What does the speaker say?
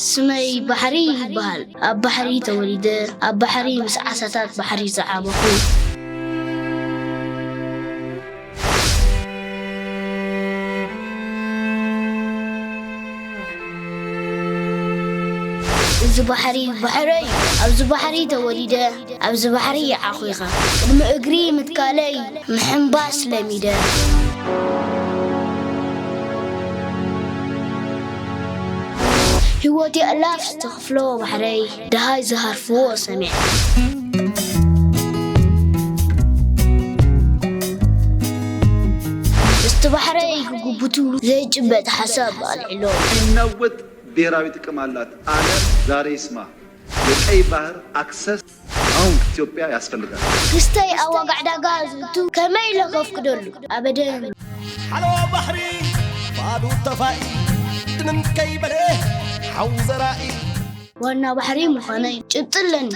سمي بحري بهال أب بحري توليده أب بحري مسعسات بحري زعابه بحري أبز بحري توليده أبز بحري عقيقة المأجري متكالي محنباس لميده هوتي ألاف استغفلو بحري دهاي زهر فوق سمع استبحري كقبتو زي جبت حساب العلوم النوت بيراوي تكمالات أنا زاري اسمه የቀይ ባህር አክሰስ አሁን ኢትዮጵያ ያስፈልጋል ክስተይ አዋጋዕዳ ጋዝቱ ከመይ ለከፍ ክደሉ አበደን ሓሎ ባሕሪ ባዱ ተፋኢ ድንን ከይበለ ሓው ዘራኢ ዋና ባሕሪ ምዃነይ ጭጥለን